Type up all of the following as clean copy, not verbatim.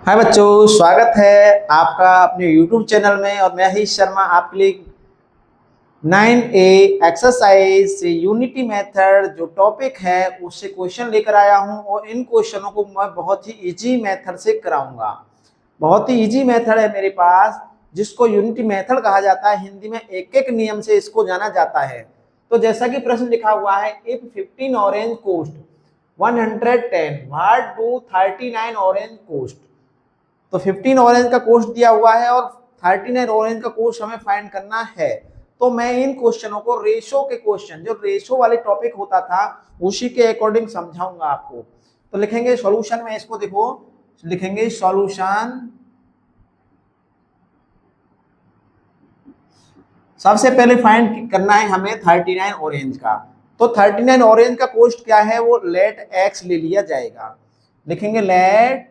हाय बच्चों, स्वागत है आपका अपने YouTube चैनल में। और मैं हरीश शर्मा आपके लिए 9A एक्सरसाइज से यूनिटी मेथड जो टॉपिक है उससे क्वेश्चन लेकर आया हूं। और इन क्वेश्चनों को मैं बहुत ही इजी मेथड से कराऊंगा। बहुत ही इजी मेथड है मेरे पास, जिसको यूनिटी मेथड कहा जाता है। हिंदी में एक एक नियम से इसको जाना जाता है। तो जैसा कि प्रश्न लिखा हुआ है, if 15 orange cost 110, what do 39 orange cost. तो 15 ऑरेंज का कोस्ट दिया हुआ है और 39 ऑरेंज का कोस्ट हमें फाइंड करना है। तो मैं इन क्वेश्चनों को रेशो के क्वेश्चन, जो रेशो वाले टॉपिक होता था, उसी के अकॉर्डिंग समझाऊंगा आपको। तो लिखेंगे सॉल्यूशन में, इसको देखो, लिखेंगे सॉल्यूशन। सबसे पहले फाइंड करना है हमें 39 ऑरेंज का। तो 39 ऑरेंज का कोस्ट क्या है, वो लेट एक्स ले लिया जाएगा। लिखेंगे let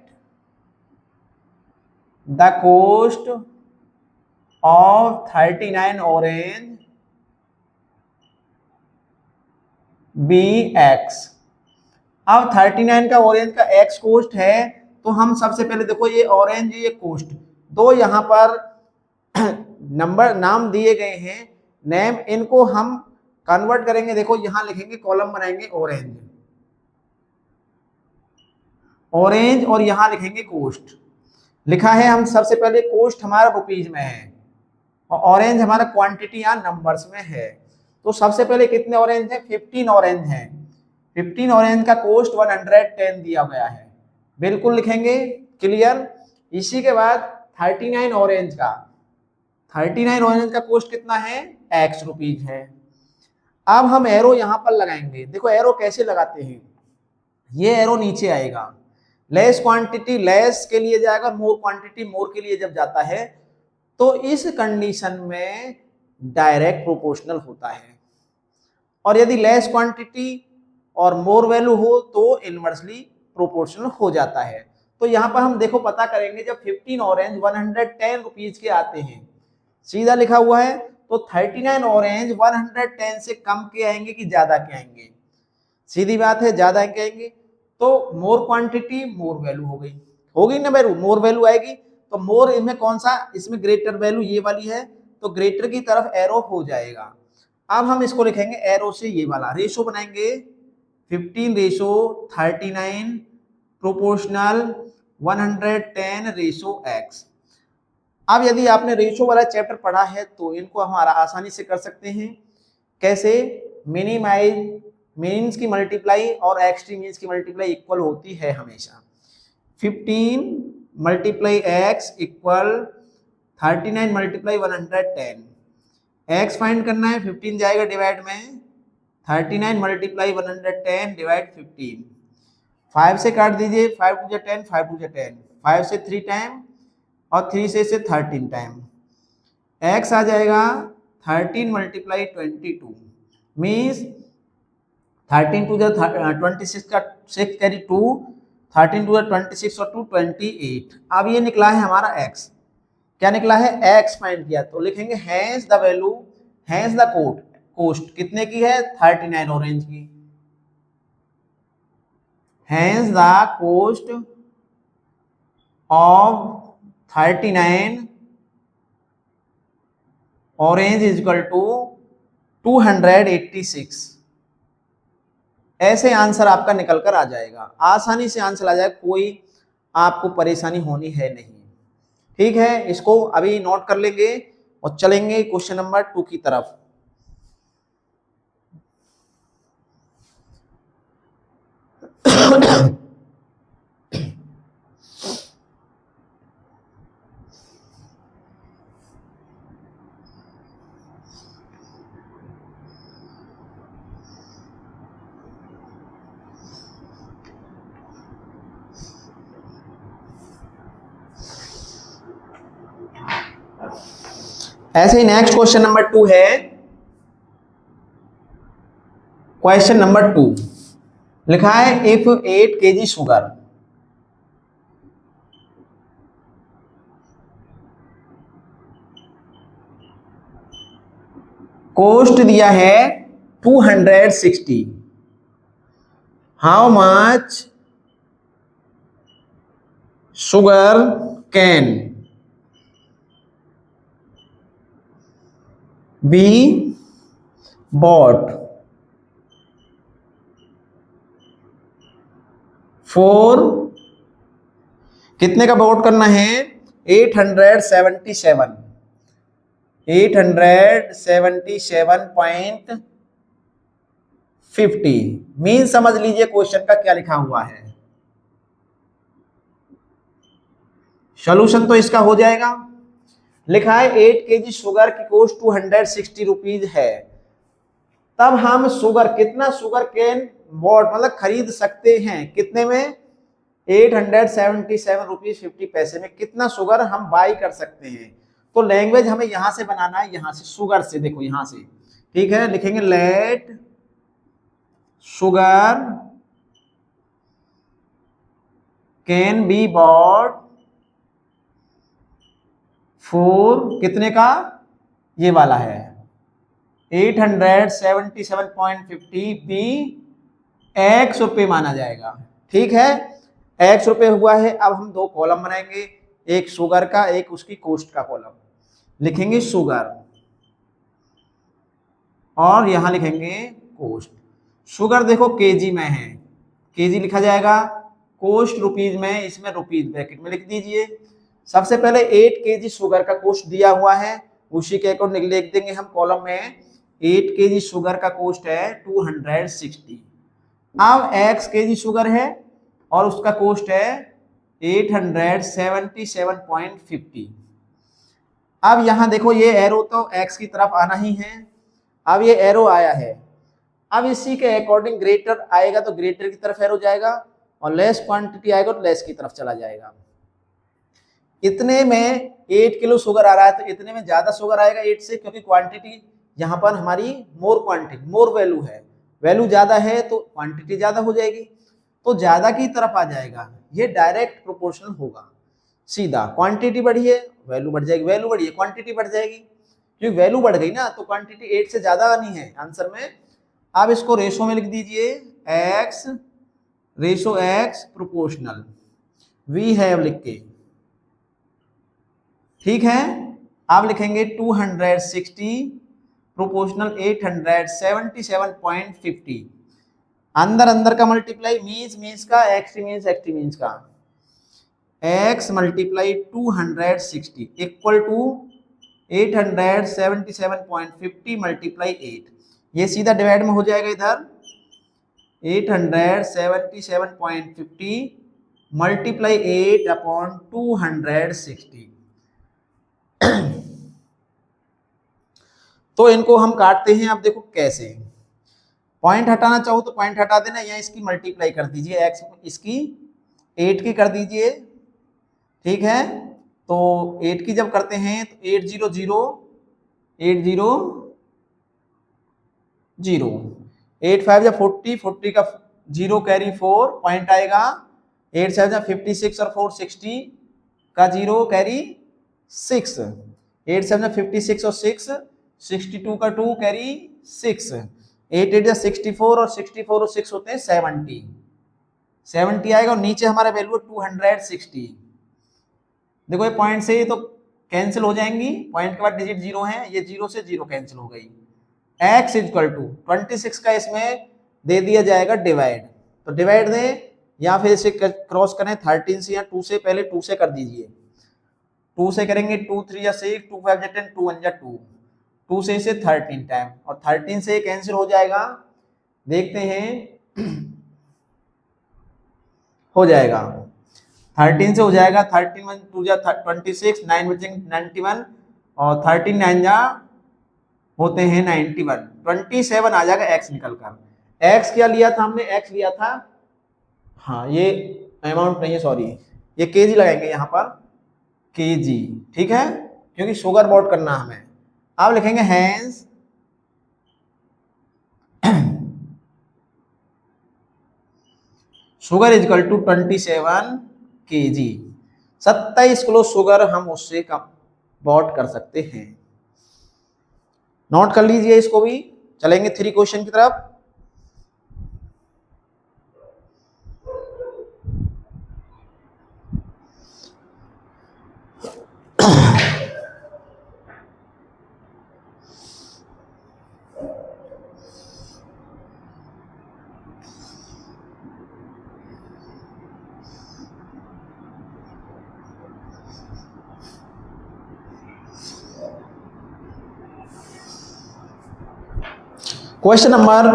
the cost of 39 orange be x. अब 39 का ऑरेंज का एक्स कोस्ट है, तो हम सबसे पहले देखो, ये ऑरेंज ये कोस्ट, दो यहाँ पर नंबर नाम दिए गए हैं, नेम, इनको हम कन्वर्ट करेंगे। देखो यहाँ लिखेंगे, कॉलम बनाएंगे ऑरेंज, ऑरेंज, और यहाँ लिखेंगे कोस्ट। लिखा है हम सबसे पहले, कोस्ट हमारा रुपीज में है और ऑरेंज हमारा क्वांटिटी या नंबर्स में है। तो सबसे पहले कितने ऑरेंज है, 15 ऑरेंज है। 15 ऑरेंज का कोस्ट 110 दिया गया है, बिल्कुल लिखेंगे, क्लियर। इसी के बाद 39 ऑरेंज का, 39 ऑरेंज का कोस्ट कितना है, एक्स रुपीज है। अब हम एरो यहां पर लगाएंगे। देखो एरो कैसे लगाते हैं, ये एरो नीचे आएगा, लेस क्वांटिटी लेस के लिए जाएगा, मोर क्वांटिटी मोर के लिए जब जाता है, तो इस कंडीशन में डायरेक्ट प्रोपोर्शनल होता है। और यदि लेस क्वांटिटी और मोर वैल्यू हो तो इनवर्सली प्रोपोर्शनल हो जाता है। तो यहां पर हम देखो पता करेंगे, जब 15 ऑरेंज 110 रुपीज के आते हैं, सीधा लिखा हुआ है, तो 39 ऑरेंज 110 से कम के आएंगे कि ज्यादा के आएंगे, सीधी बात है ज्यादा के आएंगे। तो मोर क्वांटिटी मोर वैल्यू हो गई, होगी ना वैल्यू, मोर वैल्यू आएगी। तो मोर इसमें कौन सा, इसमें ग्रेटर वैल्यू ये वाली है, तो ग्रेटर की तरफ एरो हो जाएगा। अब हम इसको लिखेंगे एरो से ये वाला रेशो बनाएंगे, 15 रेशो 39 प्रोपोर्शनल 110 रेशो एक्स। अब यदि आपने रेशो वाला चैप्टर पढ़ा है तो इनको हम आसानी से कर सकते हैं। कैसे, मिनिमाइज, मीन्स की मल्टीप्लाई और एक्सट्रीमीन्स की मल्टीप्लाई इक्वल होती है हमेशा। 15 multiply x equal 39 multiply 110। X find करना है, 15 जाएगा डिवाइड में, 39 मल्टीप्लाई 110 डिवाइड 15। 5 से काट दीजिए, 5 टू 10, 5 टू 10, 5 से 3 टाइम और 3 से 13 टाइम। एक्स आ जाएगा 13 मल्टीप्लाई 22, मीन्स 13 टू 26 का 6 कैरी 2, 13 टू 26 और 2 28। अब ये निकला है हमारा x, क्या निकला है, x फाइंड किया। तो लिखेंगे hence the value, hence the cost कितने की है, 39 ऑरेंज की। Hence the cost of 39 orange is equal to 286। ऐसे आंसर आपका निकल कर आ जाएगा, आसानी से आंसर आ जाएगा, कोई आपको परेशानी होनी है नहीं। ठीक है, इसको अभी नोट कर लेंगे और चलेंगे क्वेश्चन नंबर 2 की तरफ। ऐसे ही नेक्स्ट क्वेश्चन नंबर 2 है। क्वेश्चन नंबर 2 लिखा है, इफ 8 kg शुगर कोस्ट दिया है 260, how much sugar can be bought for कितने का बॉट करना है 877 877.50 मीन समझ लीजिए क्वेश्चन का क्या लिखा हुआ है। सोल्यूशन तो इसका हो जाएगा, लिखा है 8 kg शुगर की कॉस्ट 260 रुपीज है। तब हम शुगर कितना शुगर कैन बॉट मतलब खरीद सकते हैं कितने में 877 रुपीज 50 पैसे में कितना शुगर हम बाई कर सकते हैं। तो लैंग्वेज हमें यहां से बनाना है, यहां से शुगर से, देखो यहां से, ठीक है, लिखेंगे let sugar can be bought for कितने का, ये वाला है 877.50 बी एक्स रुपये माना जाएगा। ठीक है, एक्स रुपये हुआ है। अब हम दो कॉलम बनाएंगे, एक शुगर का एक उसकी कॉस्ट का कॉलम। लिखेंगे शुगर और यहां लिखेंगे कॉस्ट। शुगर देखो केजी में है, केजी लिखा जाएगा, कॉस्ट रुपीज में, इसमें रुपीज ब्रैकेट में लिख दीजिए। सबसे पहले 8 kg शुगर का कॉस्ट दिया हुआ है, उसी के अकॉर्डिंग लिख देंगे हम कॉलम में 8 kg शुगर का कॉस्ट है 260। अब x kg शुगर है और उसका कॉस्ट है 877.50। अब यहां देखो ये एरो तो x की तरफ आना ही है, अब ये एरो आया है, अब इसी के अकॉर्डिंग ग्रेटर आएगा तो ग्रेटर की तरफ एरो जाएगा और लेस क्वांटिटी आएगा तो लेस की तरफ चला जाएगा। इतने में 8 किलो शुगर आ रहा है तो इतने में ज्यादा शुगर आएगा 8 से, क्योंकि क्वांटिटी यहाँ पर हमारी मोर क्वांटिटी मोर वैल्यू है, वैल्यू ज्यादा है तो क्वांटिटी ज्यादा हो जाएगी, तो ज्यादा की तरफ आ जाएगा। ये डायरेक्ट प्रोपोर्शनल होगा सीधा, क्वांटिटी बढ़ी है वैल्यू बढ़ जाएगी, वैल्यू बढ़ी है क्वांटिटी बढ़ जाएगी, क्योंकि वैल्यू बढ़ गई ना तो क्वांटिटी 8 से ज्यादा आनी है आंसर में। आप इसको रेशो में लिख दीजिए, x ratio x proportional we have लिख के, ठीक है। आप लिखेंगे 260 प्रोपोर्शनल 877.50, अंदर अंदर का मल्टीप्लाई मीन्स का एक्स मीन्स का x multiply 260 equal to 877.50 multiply 8, ये सीधा डिवाइड में हो जाएगा इधर 877.50 मल्टीप्लाई 8 अपॉन 260। तो इनको हम काटते हैं। अब देखो कैसे, पॉइंट हटाना चाहो तो पॉइंट हटा देना, या इसकी मल्टीप्लाई कर दीजिए, x इसकी 8 की कर दीजिए, ठीक है। तो 8 की जब करते हैं तो 8 5 या 40 का 0 कैरी 4 पॉइंट आएगा, 8 7 56 और 4 60 का 0 कैरी 6, 8 7 56 और 6 62 का 2 कैरी 6, 8 8 64 और 64 और 6 होते हैं 70 आएगा, और नीचे हमारा वैल्यू 260। देखो ये पॉइंट से तो कैंसिल हो जाएंगी, पॉइंट के बाद डिजिट 0 है, ये 0 से 0 कैंसिल हो गई। x इक्वल टू 26 का इसमें दे दिया जाएगा डिवाइड, तो डिवाइड दें या फिर इसे क्रॉस करें 13 से या 2 से, पहले 2 से कर दीजिए, 2 से करेंगे 2 3 या 6 2 5 10 2 1 2, 2 से इसे 13 टाइम और 13 से कैंसिल हो जाएगा, देखते हैं हो जाएगा 13 से हो जाएगा, 13 1 2 जा 26, 9 बचेंगे 91 और 13 9 जा होते हैं 91, 27 आ जाएगा x निकल कर। x क्या लिया था हमने, x लिया था, हाँ ये अमाउंट नहीं है सॉरी, ये केजी लगाएंगे यहाँ पर केजी, ठीक है, क्योंकि शुगर बॉट करना हमें। अब लिखेंगे hence sugar equal to 27 KG, 27 kilo sugar हम उससे कम बॉट कर सकते हैं। नोट कर लीजिए इसको भी, चलेंगे 3 क्वेश्चन की तरफ। Question number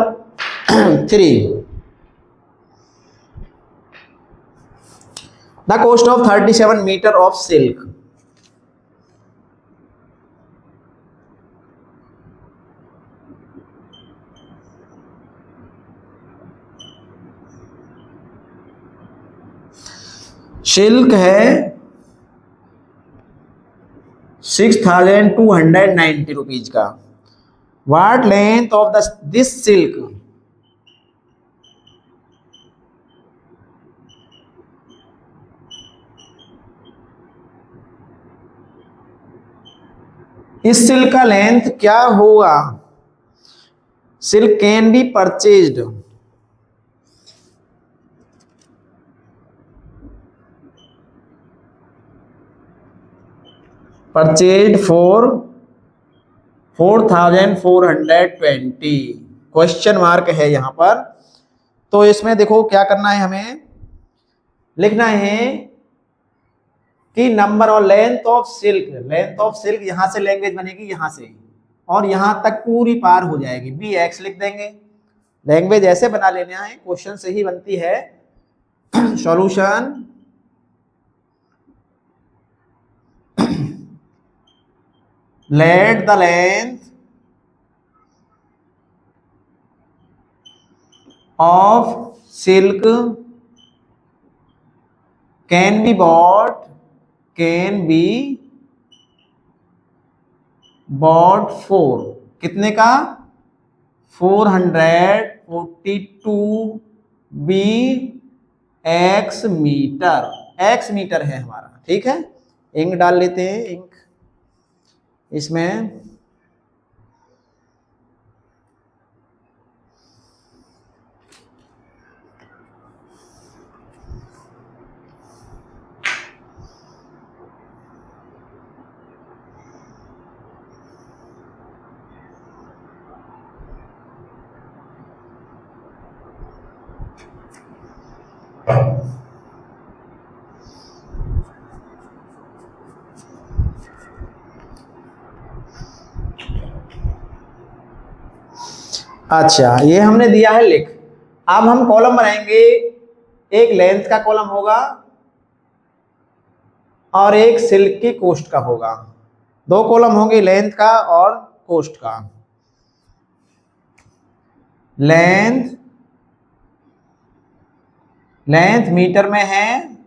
3, the cost of 37 metre of silk. Silk है 6290 रुपीज का। What length of this silk? इस सिल्क का लेंथ क्या होगा? Silk can be purchased for 4420। Question mark है यहां पर। तो इसमें देखो क्या करना है, हमें लिखना है कि नंबर और लेंथ ऑफ सिल्क यहां से लैंग्वेज बनेगी यहां से और यहां तक पूरी पार हो जाएगी, बी एक्स लिख देंगे। लैंग्वेज ऐसे बना लेना है, क्वेश्चन से ही बनती है। Solution let the length of silk can be bought for कितने का? 442 b x metre. x metre है हमारा, ठीक है। इंक डाल लेते हैं, इंक इसमें। अच्छा, ये हमने दिया है लिख। अब हम कॉलम बनाएंगे, एक लेंथ का कॉलम होगा और एक सिल्क की कॉस्ट का होगा। दो कॉलम होंगे, लेंथ का और कॉस्ट का। लेंथ मीटर में है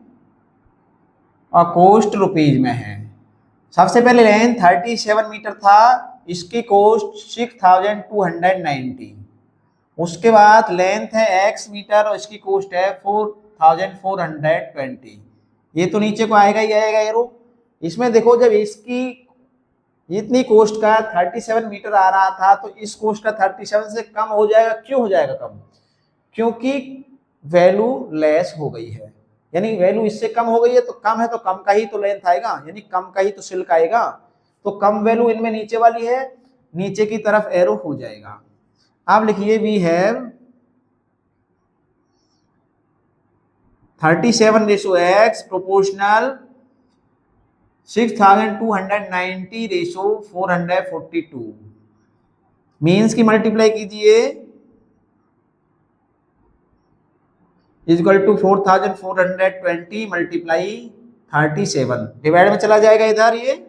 और कॉस्ट रुपीज में है। सबसे पहले लेंथ 37 मीटर था, इसकी कॉस्ट 6290। उसके बाद लेंथ है x मीटर और इसकी कॉस्ट है 4420। ये तो नीचे को आएगा ही आएगा एरो। इसमें देखो, जब इसकी इतनी कॉस्ट का 37 मीटर आ रहा था तो इस कॉस्ट का 37 से कम हो जाएगा। क्यों हो जाएगा कम? क्योंकि वैल्यू लेस हो गई है, यानी वैल्यू इससे कम हो गई है। तो कम है तो कम का ही तो लेंथ आएगा, यानी कम का ही तो सिल्क आएगा। तो कम वैल्यू इनमें नीचे वाली है, नीचे की तरफ एरो हो जाएगा। आप लिखिए we have 37:x proportional 6290 ratio 442 means की मल्टीप्लाई कीजिए इक्वल टू 4420 मल्टीप्लाई 37। डिवाइड में चला जाएगा इधर, ये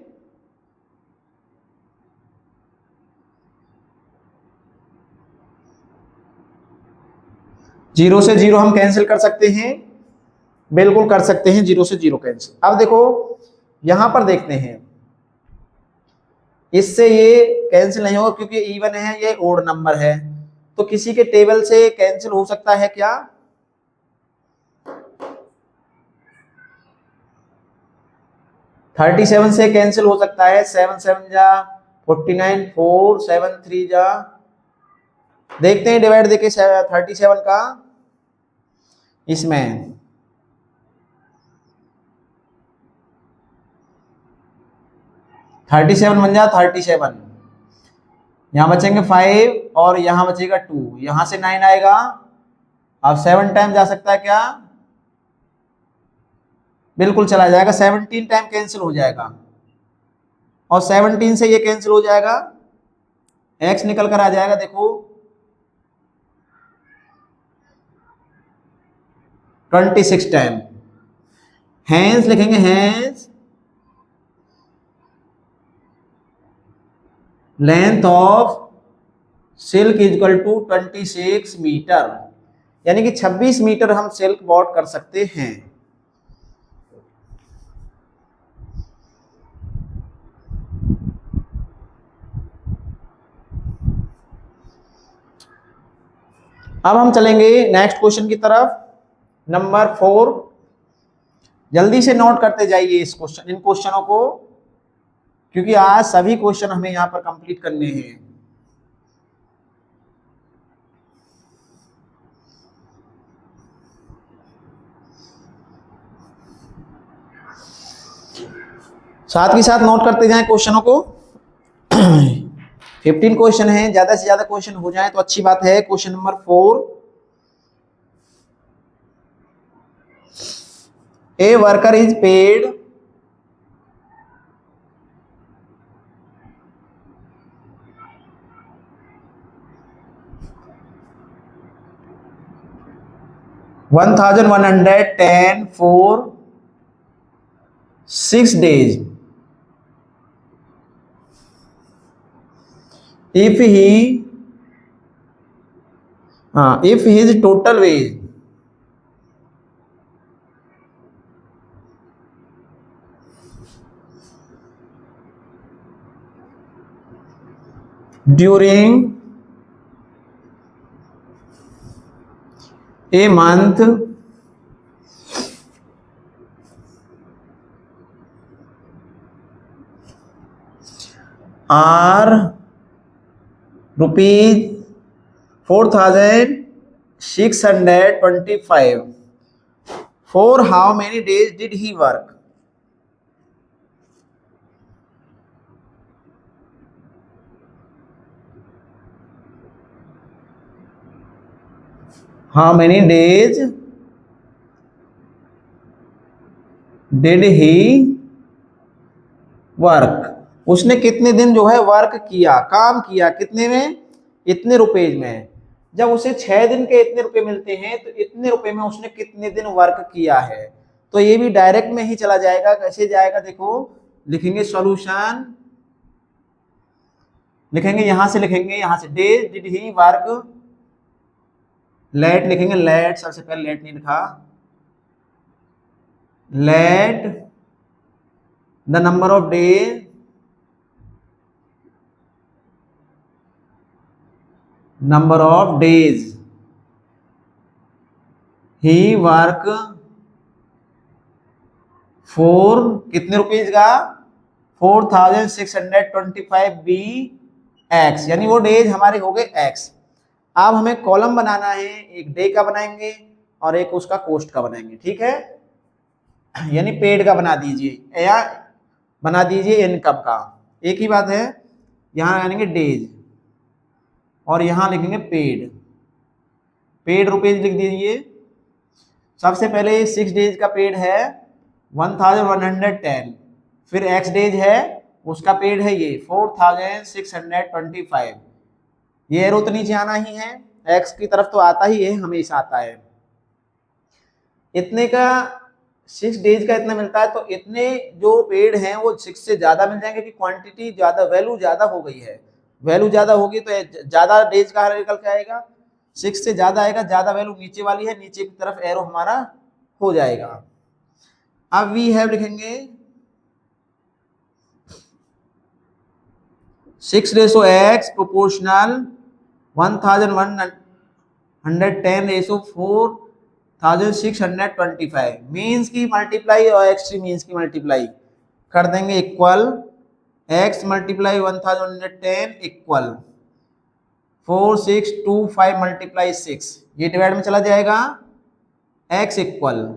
जीरो से जीरो हम कैंसिल कर सकते हैं, बिल्कुल कर सकते हैं, जीरो से जीरो कैंसिल। अब देखो यहां पर देखते हैं, इससे ये कैंसिल नहीं होगा क्योंकि इवन है, ये ओड नंबर है। तो किसी के टेबल से कैंसिल हो सकता है क्या? थर्टी 37 से कैंसिल हो सकता है। 7 7 जा 49, 4 7 3 जा। देखते हैं डिवाइड देके 37 का इसमें। थर्टी 37 बन जा 37, यहां बचेंगे 5 और यहां बचेगा 2, यहां से 9 आएगा। अब 7 टाइम जा सकता है क्या? बिल्कुल चला जाएगा। 17 टाइम कैंसिल हो जाएगा और 17 से ये कैंसिल हो जाएगा, x निकल कर आ जाएगा। देखो 26 टाइम। हैंस लिखेंगे hence length of silk is equal to 26 metre, यानी कि 26 मीटर हम सिल्क बॉट कर सकते हैं। अब हम चलेंगे नेक्स्ट क्वेश्चन की तरफ, नंबर 4। जल्दी से नोट करते जाइए इन क्वेश्चनों को, क्योंकि आज सभी क्वेश्चन हमें यहां पर कंप्लीट करने हैं। साथ ही साथ नोट करते जाएं क्वेश्चनों को। 15 क्वेश्चन हैं, ज्यादा से ज्यादा क्वेश्चन हो जाए तो अच्छी बात है। Question number 4, a worker is paid 1110 for 6 days if his total wage during a month are rupees 4,625, for how many days did he work? How many days did he work? उसने कितने दिन जो है वर्क किया, काम किया, कितने में? इतने रुपए में। जब उसे 6 दिन के इतने रुपए मिलते हैं तो इतने रुपए में उसने कितने दिन वर्क किया है। तो ये भी डायरेक्ट में ही चला जाएगा। कैसे जाएगा देखो, लिखेंगे सॉल्यूशन, लिखेंगे यहां से, लिखेंगे यहां से days did he work, let लिखेंगे, लेट सबसे पहले लेट नहीं लिखा, let the number of days he work for कितने रुपीज का? 4,625 बी एक्स, यानी वो डेज हमारे हो गए एक्स। अब हमें कॉलम बनाना है, एक डे का बनाएंगे और एक उसका कोस्ट का बनाएंगे, ठीक है। यानी पेड का बना दीजिए या बना दीजिए इनकम का, एक ही बात है। यहां आएंगे डेज और यहां लिखेंगे पेड, पेड रुपीज लिख दीजिए। सबसे पहले 6 डेज का पेड है 1110, फिर एक्स डेज है उसका पेड है ये 4,625। ये एरो तो नीचे आना ही है, एक्स की तरफ तो आता ही है, हमेशा आता है। इतने का 6 डेज का इतना मिलता है, तो इतने जो पेड हैं वो 6 से ज्यादा मिल जाएंगे, क्योंकि क्वांटिटी ज्यादा, वैल्यू ज्यादा हो गई है। वैल्यू ज्यादा होगी तो ज्यादा डेज का निकल के आएगा, 6 से ज्यादा आएगा, ज्यादा वैल्यू नीचे वाली है, नीचे की तरफ एरो हमारा हो जाएगा। अब वी हैव लिखेंगे 6 ratio x proportional 1110 ratio 4,625, means की मल्टीप्लाई और एक्सट्रीम मीन्स की मल्टीप्लाई कर देंगे equal, x multiply 1110 equal 4625 multiply 6, ये डिवाइड में चला जाएगा, x इक्वल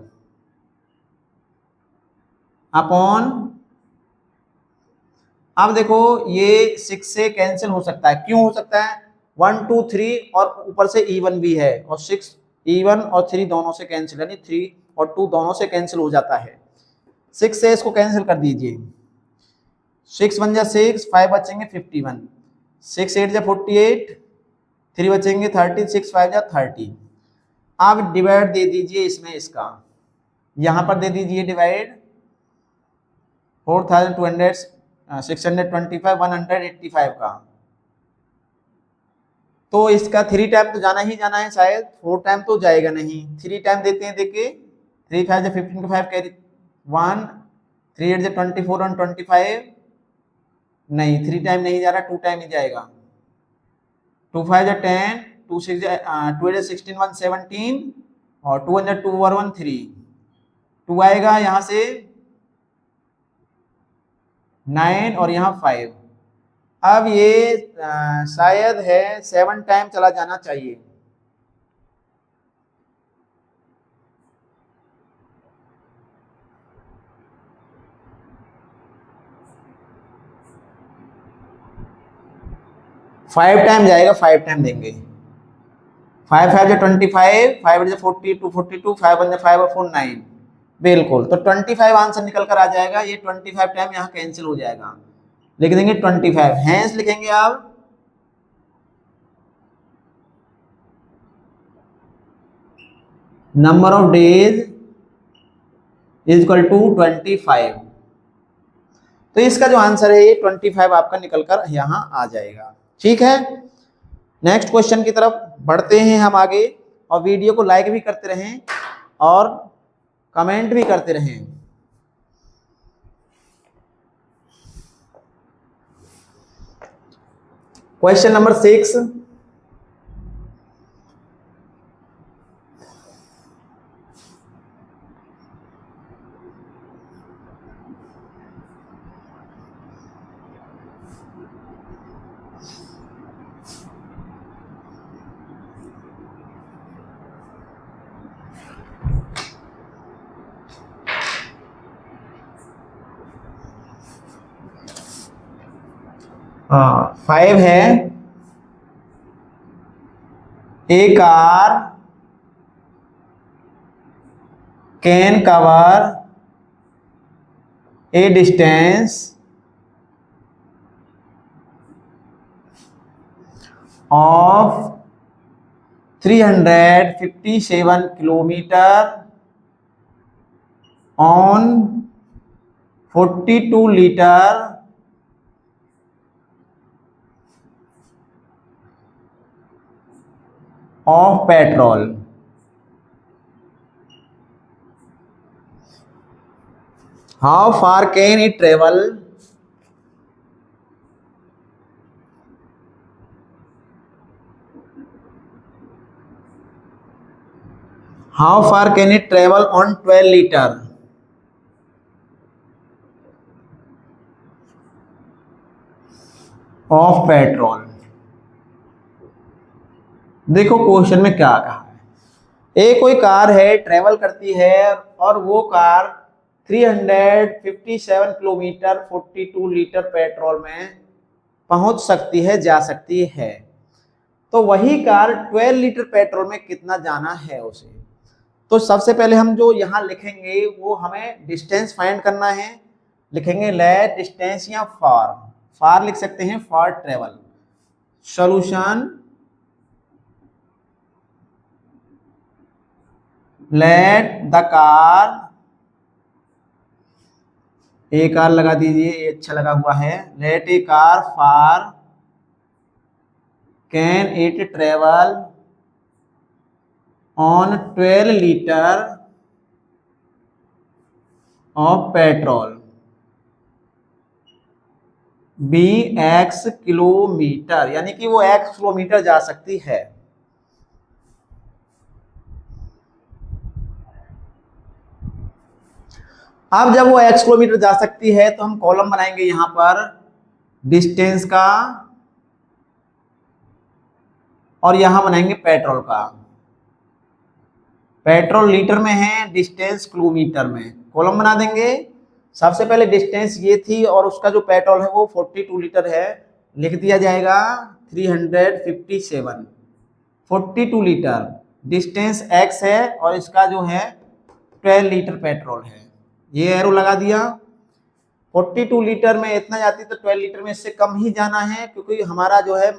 अपॉन, अब देखो ये 6 से कैंसिल हो सकता है, क्यों हो सकता है? 1 2 3 और ऊपर से इवन भी है, और 6 इवन और 3 दोनों से कैंसिल, यानी 3 और 2 दोनों से कैंसिल हो जाता है। 6 से इसको कैंसिल कर दीजिए, 6 1 जा 6, 5 बचेंगे 51, 6 8 जा 48, 3 बचेंगे 30, 6 5 जा 30। आप डिवाइड दे दीजिए इसमें इसका, यहाँ पर दे दीजिए डिवाइड 4200 625 185 का। तो इसका 3 टाइम तो जाना ही जाना है, शायद 4 टाइम तो जाएगा नहीं। 3 टाइम देते हैं, देखिए 3 5 15 का 5 कैरी 1 3 8 24 और 25 नहीं, 3 टाइम नहीं जा रहा, 2 टाइम ही जाएगा। 2 5 10 2 6 2 8 16 1 17 और 2 2 और 1 3 2 आएगा यहाँ से 9 और यहाँ 5। अब ये शायद है 7 टाइम चला जाना चाहिए। फाइव टाइम जाएगा, 5 टाइम देंगे। 5 5 25 5 8 40 2 42 5 1 5 और 4 9 बिल्कुल। तो 25 आंसर निकल कर आ जाएगा। ये 25 टाइम यहाँ कैंसिल हो जाएगा, लिख देंगे 25। हैंस लिखेंगे आप number of days is equal to 25। तो इसका जो आंसर है ये 25 आपका निकलकर यहाँ आ जाएगा। ठीक है, नेक्स्ट क्वेश्चन की तरफ बढ़ते हैं हम आगे। और वीडियो को लाइक भी करते रहें और कमेंट भी करते रहें। क्वेश्चन नंबर 6, हाँ 5 है। A car can cover a distance of 357 kilometer on 42 liter of petrol. How far can it travel? How far can it travel on 12 liter of petrol? देखो क्वेश्चन में क्या कहा है। एक कोई कार है, ट्रेवल करती है और वो कार 357 किलोमीटर 42 लीटर पेट्रोल में पहुंच सकती है, जा सकती है। तो वही कार 12 लीटर पेट्रोल में कितना जाना है उसे। तो सबसे पहले हम जो यहाँ लिखेंगे वो हमें डिस्टेंस फाइंड करना है। लिखेंगे लेट डिस्टेंस या फार लिख सकते हैं, for travel. Solution let the car, a car लगा दीजिए, ये अच्छा लगा हुआ है। Let a car far can it travel on 12 litre of petrol be x kilometre, यानी कि वो एक्स किलोमीटर जा सकती है। अब जब वो x किलोमीटर जा सकती है तो हम कॉलम बनाएंगे यहां पर डिस्टेंस का और यहां बनाएंगे पेट्रोल का। पेट्रोल लीटर में है, डिस्टेंस किलोमीटर में। कॉलम बना देंगे। सबसे पहले डिस्टेंस ये थी और उसका जो पेट्रोल है वो 42 लीटर है, लिख दिया जाएगा 357 42 लीटर। डिस्टेंस x है और इसका जो है 12 लीटर पेट्रोल है, ये एरो लगा दिया। 42 लीटर में इतना जाती तो 12 लीटर में इससे कम ही जाना है, क्योंकि हमारा जो है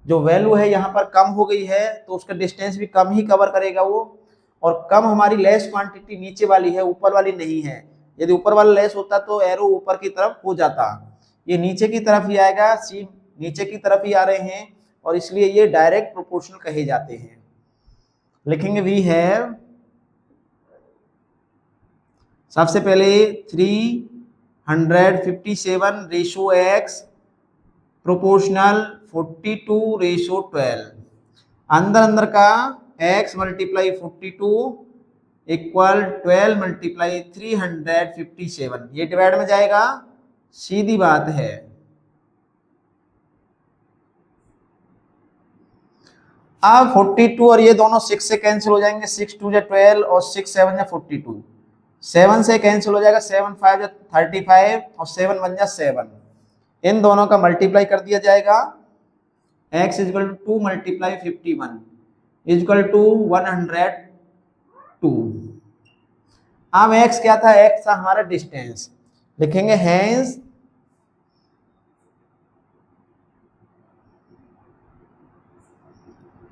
जो वैल्यू है यहाँ पर कम हो गई है तो उसका डिस्टेंस भी कम ही कवर करेगा वो, और कम हमारी लेस क्वांटिटी नीचे वाली है, ऊपर वाली नहीं है। यदि ऊपर वाला लेस होता तो एरो ऊपर की तरफ हो जाता, ये नीचे की तरफ ही आएगा, सी नीचे की तरफ ही आ रहे हैं, और इसलिए ये डायरेक्ट प्रोपोर्शनल कहे जाते हैं। लिखेंगे वी हैव, सबसे पहले 357 रेशो एक्स प्रोपोर्शनल 42 रेशो 12, अंदर अंदर का x मल्टीप्लाई 42 इक्वल 12 मल्टीप्लाई 357, ये डिवाइड में जाएगा, सीधी बात है। अब 42 और ये दोनों 6 से कैंसिल हो जाएंगे, 6 2 जा 12 और 6 7 जा 42, 7 से कैंसिल हो जाएगा, 7 5 जा 35 और 7 1 जा 7, इन दोनों का मल्टीप्लाई कर दिया जाएगा, x equal to 2 multiply 51 equal to 102। अब x क्या था, x था हमारा डिस्टेंस, लिखेंगे hence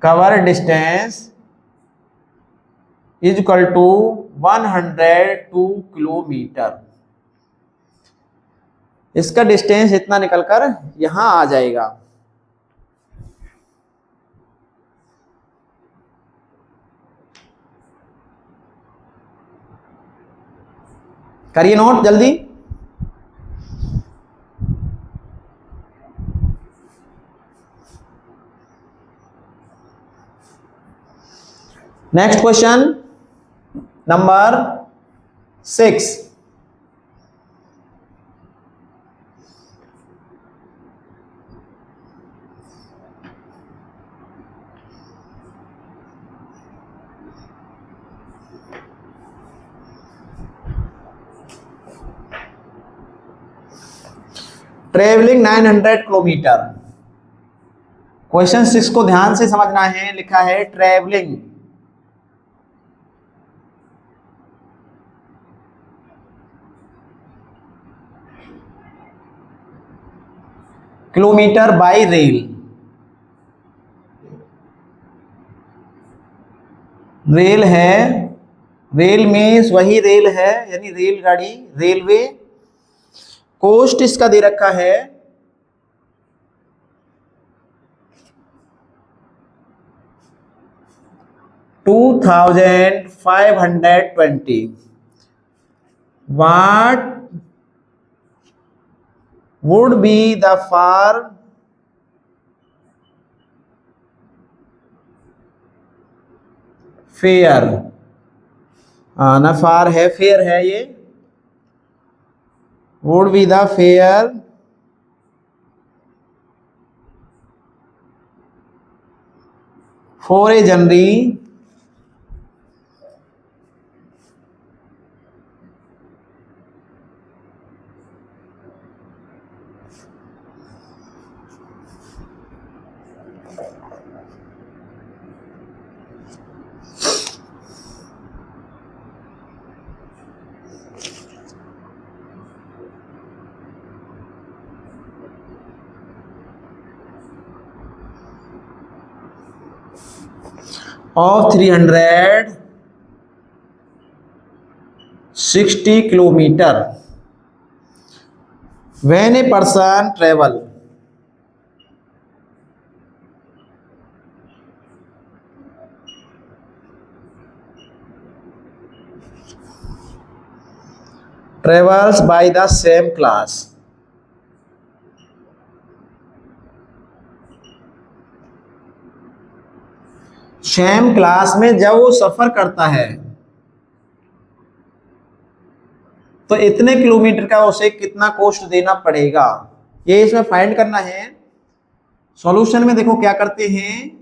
cover distance is equal to 102 kilometre. इसका डिस्टेंस इतना निकलकर यहां आ जाएगा। करिए नोट जल्दी। Next question number 6, travelling 900 kilometre. Question 6 को ध्यान से समझना है, लिखा है travelling kilometre by rail. Rail है, रेल में वही रेल है यानी रेलगाड़ी, रेलवे। कोस्ट इसका दे रखा है 2520। What would be the far fare? ना फार है, फेयर है ये। would be the fare for a journey of 360 kilometer when a person travel travels by the same class। Same class में जब वो सफर करता है तो इतने किलोमीटर का उसे कितना कॉस्ट देना पड़ेगा, ये इसमें फाइंड करना है। सॉल्यूशन में देखो क्या करते हैं,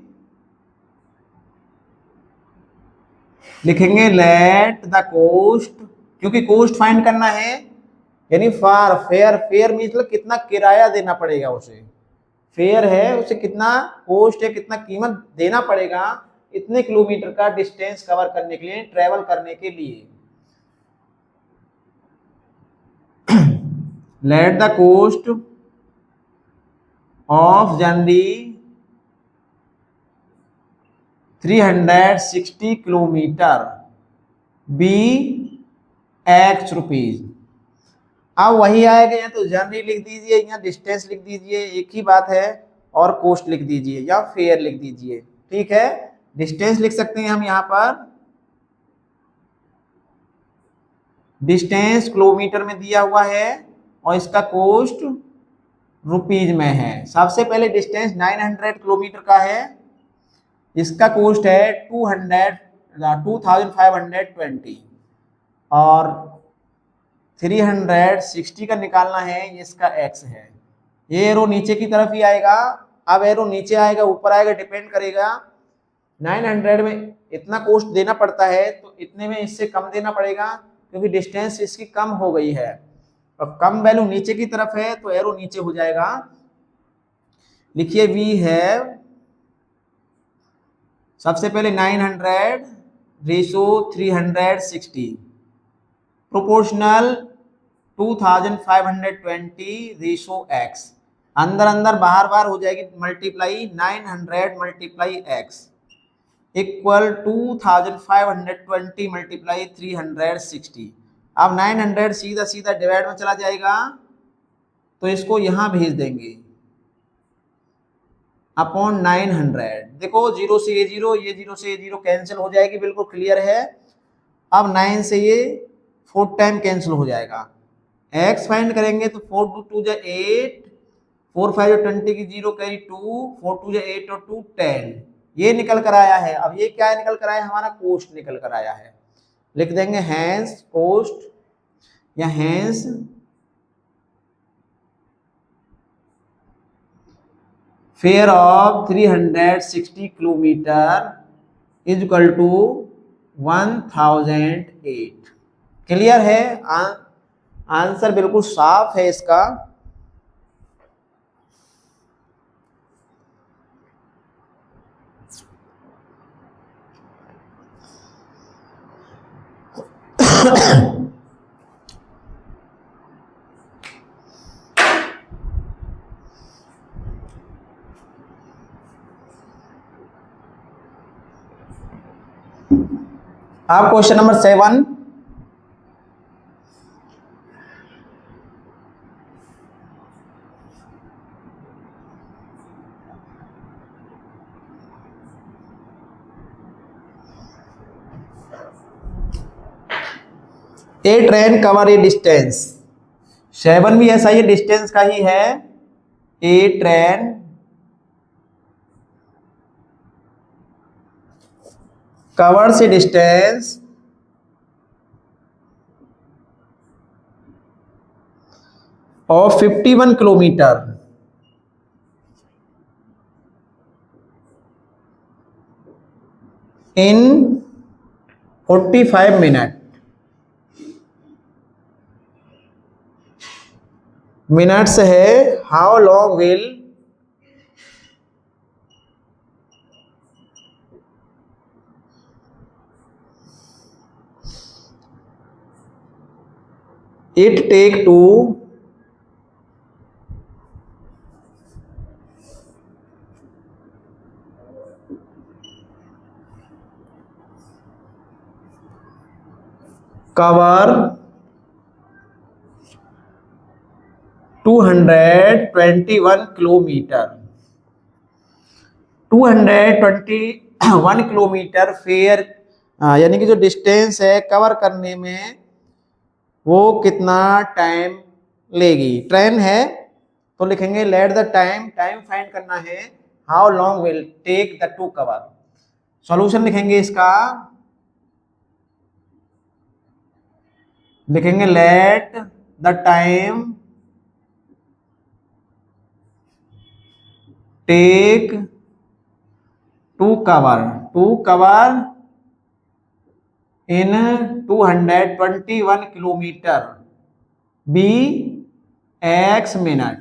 लिखेंगे लेट द कोस्ट, क्योंकि कोस्ट फाइंड करना है यानी फार, फेयर, फेयर मतलब कितना किराया देना पड़ेगा उसे, फेयर है उसे कितना कॉस्ट है, कितना कीमत देना पड़ेगा इतने किलोमीटर का डिस्टेंस कवर करने के लिए, ट्रेवल करने के लिए। Let the cost of journey 360 kilometre, be x rupees. अब वही आएगा, या तो जर्नी लिख दीजिए या डिस्टेंस लिख दीजिए, एक ही बात है, और कोस्ट लिख दीजिए या फेयर लिख दीजिए। ठीक है, डिस्टेंस लिख सकते हैं हम यहाँ पर, डिस्टेंस किलोमीटर में दिया हुआ है और इसका कोस्ट रुपीज में है। सबसे पहले डिस्टेंस 900 किलोमीटर का है, इसका कोस्ट है 2520, और 360 का निकालना है, इसका एक्स है। ये एरो नीचे की तरफ ही आएगा। अब एरो नीचे आएगा ऊपर आएगा, डिपेंड करेगा। 900 में इतना कोस्ट देना पड़ता है तो इतने में इससे कम देना पड़ेगा, क्योंकि डिस्टेंस इसकी कम हो गई है और कम वैल्यू नीचे की तरफ है तो एरो नीचे हो जाएगा। लिखिए वी है, सबसे पहले 900 रेशो 360 प्रोपोर्शनल 2520 रेशो एक्स। अंदर अंदर बाहर बाहर हो जाएगी multiply, 900 multiply x equal 2520 multiply 360। अब 900 सीधा सीधा डिवाइड में चला जाएगा तो इसको यहां भेज देंगे अपॉन 900। देखो 0 से ये 0, ये 0 से ये 0 कैंसिल हो जाएगी, बिल्कुल क्लियर है। अब 9 से ये 4 टाइम कैंसिल हो जाएगा। एक्स फाइंड करेंगे तो 4 2 जा 8, 4 5 20 की 0 कैरी 2, 4 2 जा 8 और 2 10, ये निकल कर आया है। अब ये क्या निकल कर आया, हमारा कोस्ट निकल कर आया है। लिख देंगे हैंस कोस्ट या hence fare of 360 kilometre is equal to 1008। Clear है, आंसर बिल्कुल साफ है इसका। अब question number 7, a train cover a distance. 7 भी ऐसा ही डिस्टेंस का ही है। A train covers a distance of 51 kilometre in 45 minute. Minutes है, how long will it take to cover 221 kilometre. 221 kilometre fare यानी कि जो डिस्टेंस है कवर करने में वो कितना टाइम लेगी। ट्रेन है तो लिखेंगे let the time, time find करना है, how long will take the to cover. Solution लिखेंगे इसका, लिखेंगे let the time take to cover in 221 kilometre be x minute.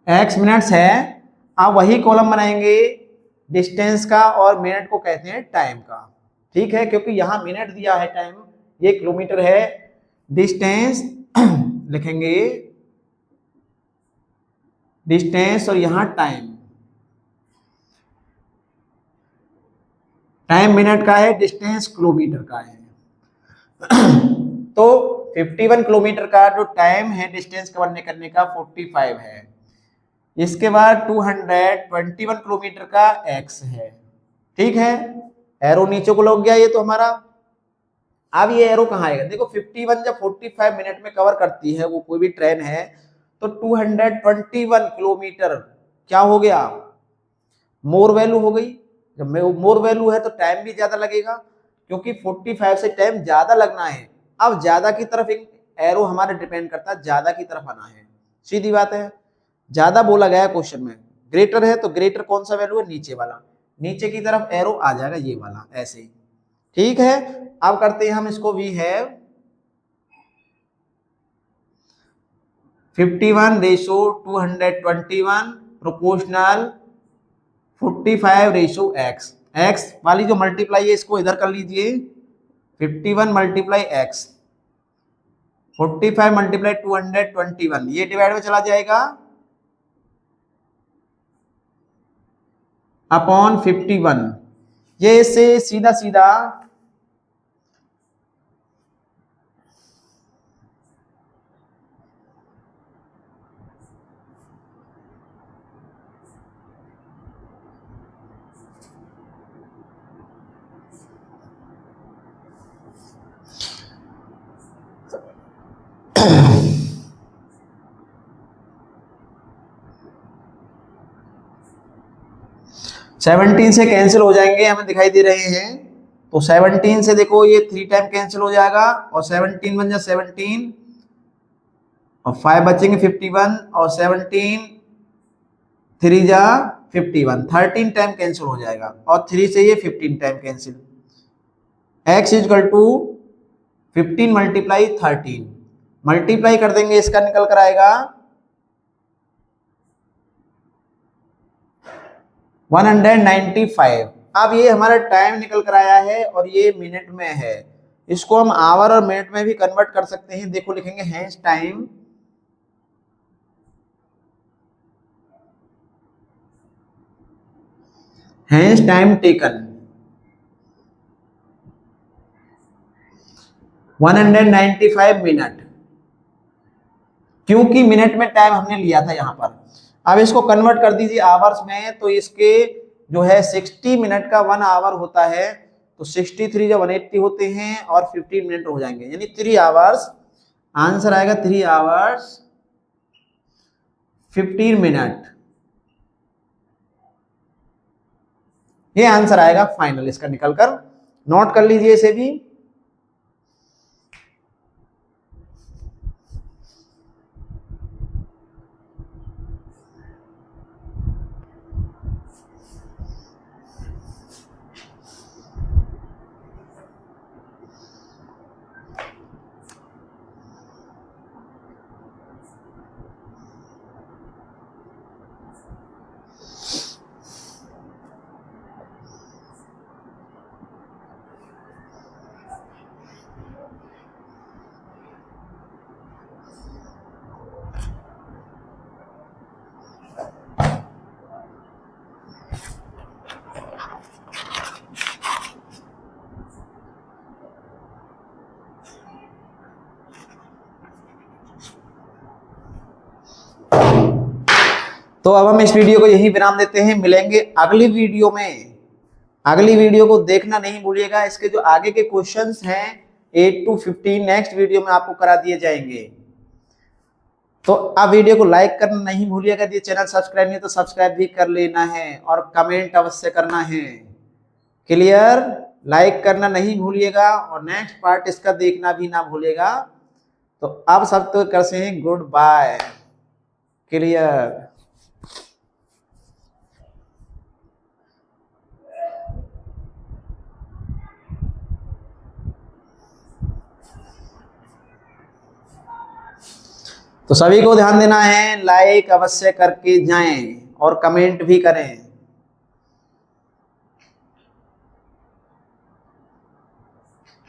X minutes है। आप वही कॉलम बनाएंगे डिस्टेंस का और मिनट को कहते हैं टाइम का। ठीक है, क्योंकि यहां मिनट दिया है, टाइम ये किलोमीटर है। डिस्टेंस लिखेंगे डिस्टेंस और यहां टाइम। टाइम मिनट का है, डिस्टेंस किलोमीटर का है। तो 51 किलोमीटर का जो टाइम है डिस्टेंस कवर करने का 45 है। इसके बाद 221 किलोमीटर का x है। ठीक है, एरो नीचे को लग गया ये तो हमारा। अब ये एरो कहाँ आएगा, देखो 51 जब 45 मिनट में कवर करती है वो कोई भी ट्रेन है, तो 221 किलोमीटर क्या हो गया, मोर वैल्यू हो गई। जब मोर वैल्यू है तो टाइम भी ज्यादा लगेगा, क्योंकि 45 से टाइम ज्यादा लगना है। अब ज्यादा की तरफ एक एरो हमारे डिपेंड करता है, ज्यादा की तरफ आना है, सीधी बात है। ज्यादा बोला गया है क्वेश्चन में, ग्रेटर है तो ग्रेटर कौन सा वैल्यू है, नीचे वाला, नीचे की तरफ एरो आ जाएगा ये वाला, ऐसे ही। ठीक है, अब करते हैं हम इसको, we have 51 ratio 221 proportional 45 ratio x. X वाली जो मल्टीप्लाई है इसको इधर कर लीजिए, 51 मल्टीप्लाई एक्स, 45 मल्टीप्लाई 221, ये डिवाइड में चला जाएगा अपॉन 51। ये इससे सीधा सीधा 17 से कैंसिल हो जाएंगे, हमें दिखाई दे रहे हैं। तो 17 से देखो ये 3 टाइम कैंसिल हो जाएगा, और 17 बन जाए 17, और 5 बचेंगे 51, और 17 3 जा 51, 13 टाइम कैंसिल हो जाएगा, और 3 से ये 15 time cancel. x equal to 15 multiply 13, multiply कर देंगे, इसका निकल कर आएगा 195। अब ये हमारा टाइम निकल कर आया है और ये मिनट में है, इसको हम आवर और मिनट में भी कन्वर्ट कर सकते हैं। देखो लिखेंगे हैंस टाइम टेकन 195 मिनट, क्योंकि मिनट में टाइम हमने लिया था यहां पर। अब इसको कन्वर्ट कर दीजिए आवर्स में, तो इसके जो है 60 मिनट का 1 आवर होता है, तो 63 जब 180 होते हैं और 15 मिनट हो जाएंगे, यानी 3 आवर्स। आंसर आएगा 3 आवर्स 15 मिनट, ये आंसर आएगा फाइनल इसका निकलकर। नोट कर लीजिए इसे भी। तो अब हम इस वीडियो को यही विराम देते हैं, मिलेंगे अगली वीडियो में। अगली वीडियो को देखना नहीं भूलिएगा, इसके जो आगे के क्वेश्चंस हैं 8 to 15 नेक्स्ट वीडियो में आपको करा दिए जाएंगे। तो आप वीडियो को लाइक करना नहीं भूलिएगा, यदि चैनल सब्सक्राइब नहीं तो सब्सक्राइब भी कर लेना है, और कमेंट अवश्य करना है। क्लियर, लाइक करना नहीं भूलिएगा, और नेक्स्ट पार्ट इसका देखना भी ना भूलिएगा। तो अब सब तो कर से हैं गुड बाय। क्लियर। तो सभी को ध्यान देना है, लाइक अवश्य करके जाएं और कमेंट भी करें।